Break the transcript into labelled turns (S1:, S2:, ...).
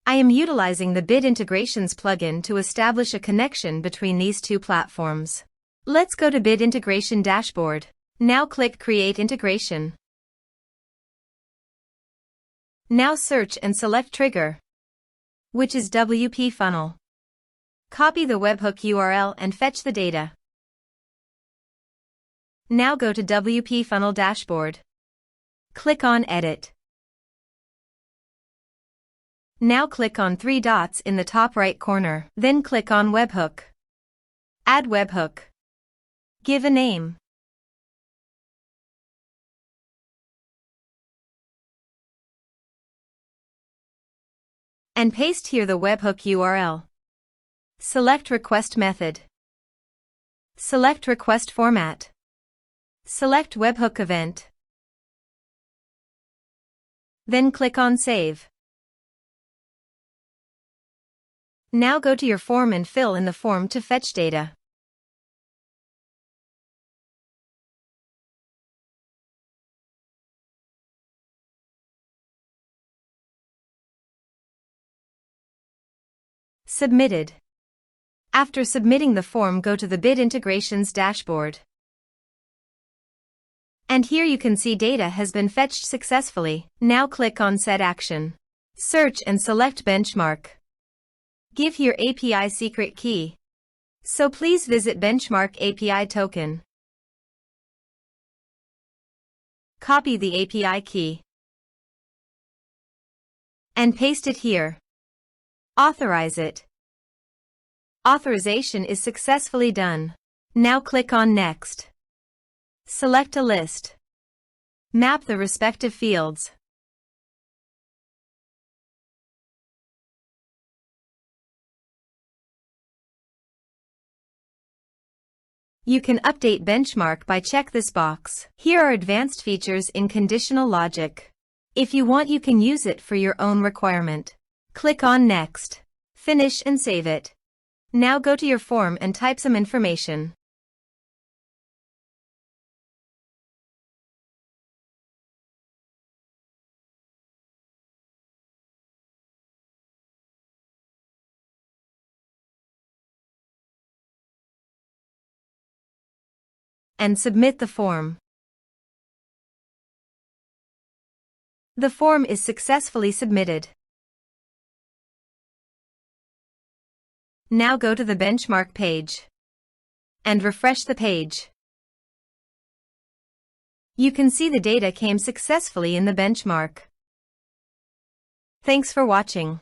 S1: I am utilizing the Bid Integrations plugin to establish a connection between these two platforms. Let's go to Bid Integration Dashboard. Now click Create Integration. Now search and select Trigger, which is WPFunnel. Copy the webhook URL and fetch the data. Now go to WPFunnel Dashboard. Click on Edit. Now click on three dots in the top right corner. Then click on Webhook. Add webhook. Give a name. And paste here the webhook URL. Select Request Method. Select Request Format. Select Webhook Event. Then click on Save. Now go to your form and fill in the form to fetch data. Submitted. After submitting the form, go to the Bid Integrations dashboard. And here you can see data has been fetched successfully. Now click on Set Action. Search and select Benchmark. Give here API secret key. So please visit Benchmark API token. Copy the API key and paste it here. Authorize it. Authorization is successfully done. Now click on Next. Select a list. Map the respective fields. You can update benchmark by check this box. Here are advanced features in conditional logic. If you want, you can use it for your own requirement. Click on Next. Finish and save it. Now go to your form and type some information. And submit the form. The form is successfully submitted. Now go to the benchmark page and refresh the page. You can see the data came successfully in the benchmark. Thanks for watching.